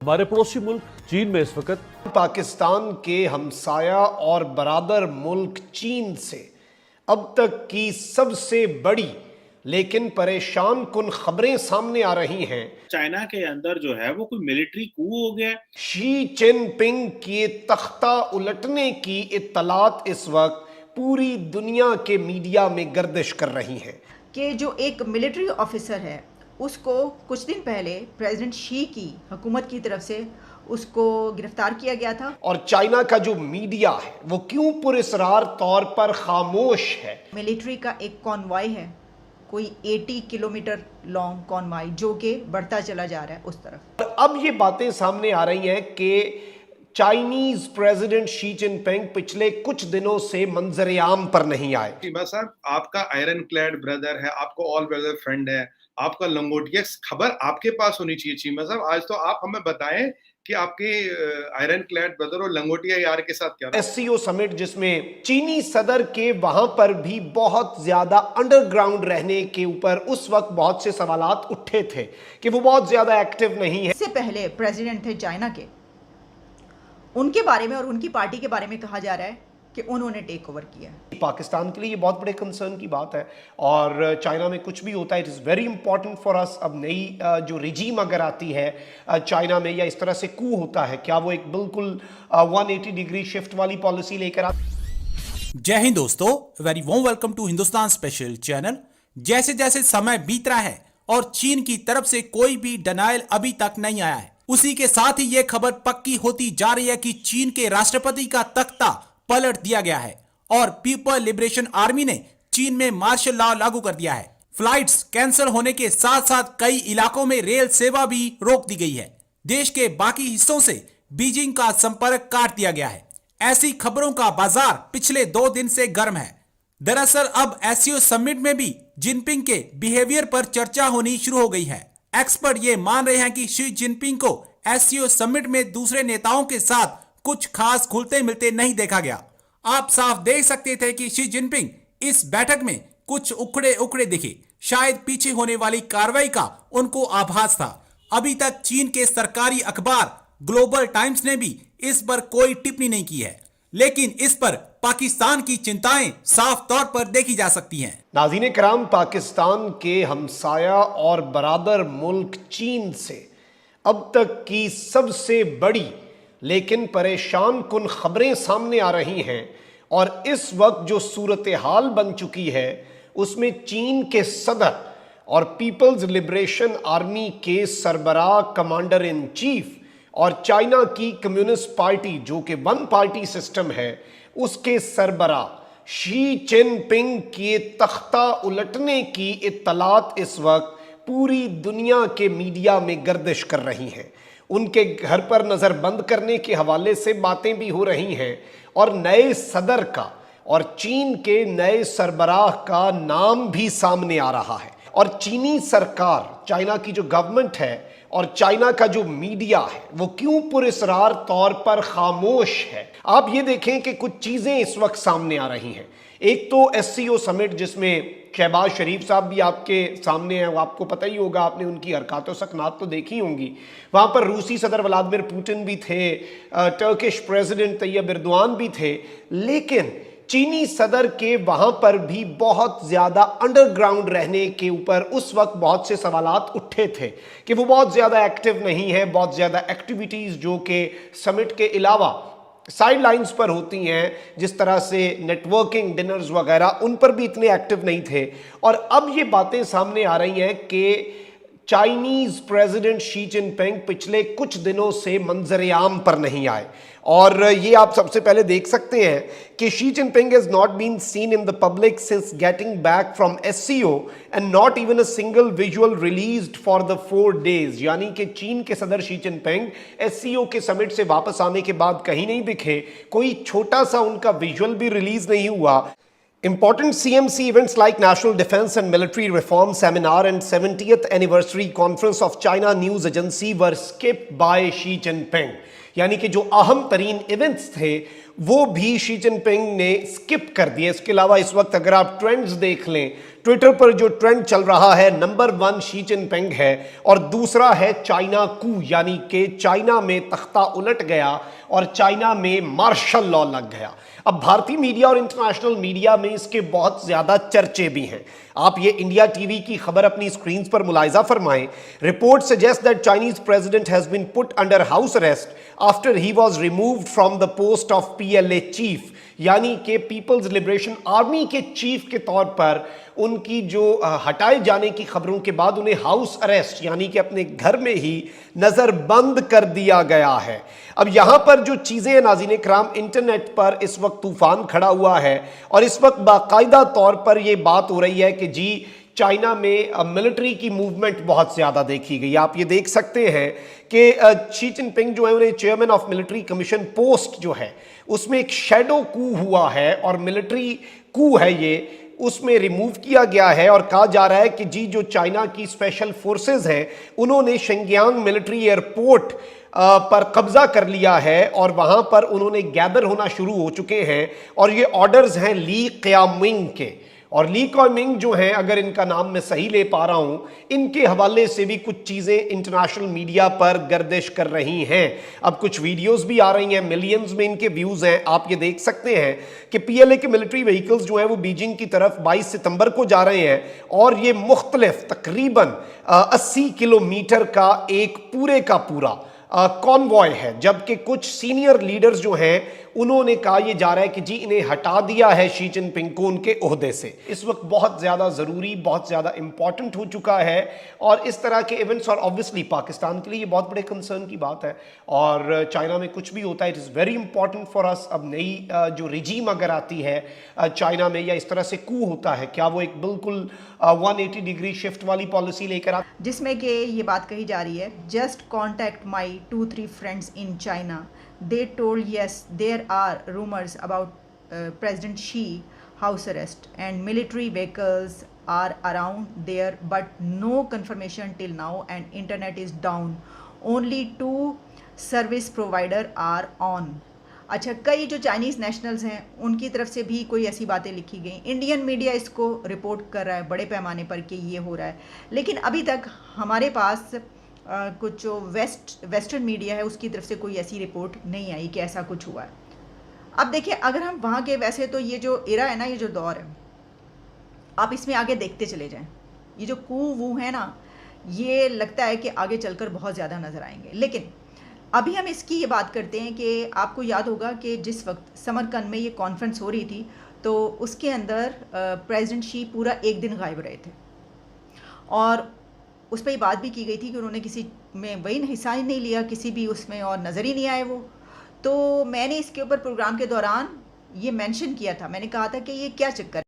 हमारे पड़ोसी मुल्क चीन में इस वक्त पाकिस्तान के हमसाया और बरादर मुल्क चीन से अब तक की सबसे बड़ी लेकिन परेशान कुन खबरें सामने आ रही हैं। चाइना के अंदर जो है वो कोई मिलिट्री कू हो गया है। शी जिनपिंग के तख्ता उलटने की इत्तलात इस वक्त पूरी दुनिया के मीडिया में गर्दिश कर रही हैं कि जो एक मिलिट्री ऑफिसर है उसको कुछ दिन पहले प्रेसिडेंट शी की हुकूमत की तरफ से उसको गिरफ्तार किया गया था। और चाइना का जो मीडिया है वो क्यों पुरस्रार तौर पर खामोश है। मिलिट्री का एक कॉन्वॉय है, कोई 80 किलोमीटर लॉन्ग कॉन्वॉय जो कि बढ़ता चला जा रहा है उस तरफ। और अब ये बातें सामने आ रही हैं कि चाइनीज प्रेसिडेंट शी जिनपिंग पिछले कुछ दिनों से मंजर आम पर नहीं आए। चीमा साहब, आपका आयरन क्लैड ब्रदर है, आपको ऑल ब्रदर फ्रेंड है, आपका लंगोटिया खबर आपके पास होनी चाहिए। चीमा साहब, आज तो आप हमें बताएं कि आपके आयरन क्लैड ब्रदर और लंगोटिया यार के साथ क्या। एससीओ समिट जिसमें चीनी सदर के वहां पर भी बहुत ज्यादा अंडरग्राउंड रहने के ऊपर उस वक्त बहुत से सवालात उठे थे कि वो बहुत ज्यादा एक्टिव नहीं है। इससे पहले प्रेसिडेंट थे चाइना के, उनके बारे में और उनकी पार्टी के बारे में कहा जा रहा है कि उन्होंने टेक ओवर किया है। पाकिस्तान के लिए ये बहुत बड़े कंसर्न की बात है और चाइना में कुछ भी होता है it is very important for us. अब नई जो रिजीम अगर आती है चाइना में या इस तरह से कू होता है, क्या वो एक बिल्कुल 180 डिग्री शिफ्ट वाली पॉलिसी लेकर आती। जय हिंद दोस्तों, very warm welcome to Hindustan special channel. जैसे जैसे समय बीत रहा है और चीन की तरफ से कोई भी डिनायल अभी तक नहीं आया है, उसी के साथ ही यह खबर पक्की होती जा रही है कि चीन के राष्ट्रपति का तख्ता पलट दिया गया है और पीपल लिबरेशन आर्मी ने चीन में मार्शल लॉ लागू कर दिया है। फ्लाइट्स कैंसिल होने के साथ साथ कई इलाकों में रेल सेवा भी रोक दी गई है। देश के बाकी हिस्सों से बीजिंग का संपर्क काट दिया गया है। ऐसी खबरों का बाजार पिछले 2 दिन से गर्म है। दरअसल अब एससीओ समिट में भी जिनपिंग के बिहेवियर पर चर्चा होनी शुरू हो गई है। एक्सपर्ट ये मान रहे हैं कि शी जिनपिंग को एससीओ समिट में दूसरे नेताओं के साथ कुछ खास खुलते मिलते नहीं देखा गया। आप साफ देख सकते थे कि शी जिनपिंग इस बैठक में कुछ उखड़े दिखे। शायद पीछे होने वाली कार्रवाई का उनको आभास था। अभी तक चीन के सरकारी अखबार ग्लोबल टाइम्स ने भी इस पर कोई टिप्पणी नहीं की है, लेकिन इस पर पाकिस्तान की चिंताएं साफ तौर पर देखी जा सकती हैं। नाज़रीन कराम, पाकिस्तान के हमसाया और बरादर मुल्क चीन से अब तक की सबसे बड़ी लेकिन परेशान कुन खबरें सामने आ रही हैं और इस वक्त जो सूरत हाल बन चुकी है उसमें चीन के सदर और पीपल्स लिबरेशन आर्मी के सरबराह कमांडर इन चीफ और चाइना की कम्युनिस्ट पार्टी जो कि वन पार्टी सिस्टम है उसके सरबराह शी जिनपिंग के तख्ता उलटने की इत्तलात इस वक्त पूरी दुनिया के मीडिया में गर्दिश कर रही हैं। उनके घर पर नज़र बंद करने के हवाले से बातें भी हो रही हैं और नए सदर का और चीन के नए सरबराह का नाम भी सामने आ रहा है। और चीनी सरकार, चाइना की जो गवर्नमेंट है और चाइना का जो मीडिया है वो क्यों पुरस्रार तौर पर खामोश है। आप ये देखें कि कुछ चीज़ें इस वक्त सामने आ रही हैं। एक तो एससीओ समिट जिसमें शहबाज शरीफ साहब भी आपके सामने हैं, वो आपको पता ही होगा, आपने उनकी हरकत व सकनात तो देखी होंगी। वहाँ पर रूसी सदर व्लादिमीर पुतिन भी थे, टर्किश प्रेसिडेंट तैयब एर्दोआन भी थे, लेकिन चीनी सदर के वहाँ पर भी बहुत ज़्यादा अंडरग्राउंड रहने के ऊपर उस वक्त बहुत से सवालात उठे थे कि वो बहुत ज़्यादा एक्टिव नहीं है। बहुत ज़्यादा एक्टिविटीज़ जो कि समिट के अलावा साइड लाइन्स पर होती हैं, जिस तरह से नेटवर्किंग डिनर्स वगैरह, उन पर भी इतने एक्टिव नहीं थे। और अब ये बातें सामने आ रही हैं कि चाइनीज प्रेसिडेंट शी जिनपिंग पिछले कुछ दिनों से मंजर आम पर नहीं आए। और ये आप सबसे पहले देख सकते हैं कि Xi Jinping has not been seen in the public since getting back from SCO and not even a single visual released for the 4 days। यानी कि चीन के सदर शी जिनपिंग एससीओ के समिट से वापस आने के बाद कहीं नहीं दिखे, कोई छोटा सा उनका विजुअल भी रिलीज नहीं हुआ। Important CMC events like National Defense and Military Reform Seminar and 70th Anniversary Conference of China News Agency were skipped by Xi Jinping। यानी कि जो अहम तरीन इवेंट्स थे वो भी शी जिनपिंग ने स्किप कर दिए। इसके अलावा इस वक्त अगर आप ट्रेंड्स देख लें ट्विटर पर जो ट्रेंड चल रहा है, नंबर 1 शी जिनपिंग है और दूसरा है चाइना कू, यानी कि चाइना में तख्ता उलट गया और चाइना में मार्शल लॉ लग गया। अब भारतीय मीडिया और इंटरनेशनल मीडिया में इसके बहुत ज्यादा चर्चे भी हैं। आप ये इंडिया टीवी की खबर अपनी स्क्रीन पर मुलाहिजा फरमाएं। Report suggest that Chinese president has been put under house arrest after he was removed from the post of PLA chief, यानी कि पीपल्स लिबरेशन आर्मी के चीफ के तौर पर उनकी जो हटाए जाने की खबरों के बाद उन्हें हाउस अरेस्ट यानी कि अपने घर में ही नजरबंद कर दिया गया है। अब यहां पर जो चीजें हैं नाज़रीन इकराम, इंटरनेट पर इस वक्त तूफान खड़ा हुआ है और इस वक्त बाकायदा तौर पर यह बात हो रही है कि जी चाइना में मिलिट्री की मूवमेंट बहुत ज्यादा देखी गई। आप ये देख सकते हैं कि शी जिनपिंग जो है उन्हें chairman of military commission post जो है उसमें एक शैडो कू हुआ है और मिलिट्री कू है ये, उसमें रिमूव किया गया है और कहा जा रहा है कि जी जो चाइना की स्पेशल फोर्सेस हैं उन्होंने शिंजियांग मिलिट्री एयरपोर्ट पर कब्जा कर लिया है और वहां पर उन्होंने गैदर होना शुरू हो चुके हैं और ये ऑर्डर्स हैं ली क्यामिंग के। और ली क्यामिंग जो है, अगर इनका नाम मैं सही ले पा रहा हूं, इनके हवाले से भी कुछ चीजें इंटरनेशनल मीडिया पर गर्दिश कर रही हैं। अब कुछ वीडियोस भी आ रही हैं, मिलियंस में इनके व्यूज हैं। आप ये देख सकते हैं कि पीएलए के मिलिट्री व्हीकल्स जो हैं वो बीजिंग की तरफ 22 सितंबर को जा रहे हैं और ये मुख्तलिफ तकरीबन 80 किलोमीटर का एक पूरे का पूरा कॉन्वॉय है, जबकि कुछ सीनियर लीडर्स जो हैं उन्होंने कहा यह जा रहा है कि जी इन्हें हटा दिया है शी जिनपिंग को उनके ओहदे से। इस वक्त बहुत ज्यादा जरूरी, बहुत ज्यादा इंपॉर्टेंट हो चुका है और इस तरह के इवेंट्स, और ऑब्वियसली पाकिस्तान के लिए ये बहुत बड़े कंसर्न की बात है और चाइना में कुछ भी होता है it is very important for us. अब नई जो रिजीम अगर आती है चाइना में या इस तरह से कू होता है, क्या वो एक बिल्कुल 180 डिग्री शिफ्ट वाली पॉलिसी लेकर जिसमें कि ये बात कही जा रही है, just contact my 2-3 friends in China, they told yes there are rumors about President Xi house arrest and military vehicles are around there but no confirmation till now and internet is down, only 2 service provider are on। अच्छा, कई जो Chinese nationals हैं उनकी तरफ से भी कोई ऐसी बातें लिखी गई। इंडियन मीडिया इसको रिपोर्ट कर रहा है बड़े पैमाने पर कि ये हो रहा है, लेकिन अभी तक हमारे पास कुछ जो वेस्टर्न मीडिया है उसकी तरफ से कोई ऐसी रिपोर्ट नहीं आई कि ऐसा कुछ हुआ है। अब देखिए, अगर हम वहाँ के, वैसे तो ये जो एरा है ना, ये जो दौर है, आप इसमें आगे देखते चले जाएं, ये जो कू वू है ना, ये लगता है कि आगे चलकर बहुत ज़्यादा नज़र आएंगे। लेकिन अभी हम इसकी ये बात करते हैं कि आपको याद होगा कि जिस वक्त समरकंद में ये कॉन्फ्रेंस हो रही थी तो उसके अंदर प्रेसिडेंट शी पूरा एक दिन गायब रहे थे और उस पर बात भी की गई थी कि उन्होंने किसी में वही हिस्सा ही नहीं लिया, किसी भी उसमें, और नज़र ही नहीं आए वो। तो मैंने इसके ऊपर प्रोग्राम के दौरान ये मेंशन किया था, मैंने कहा था कि ये क्या चक्कर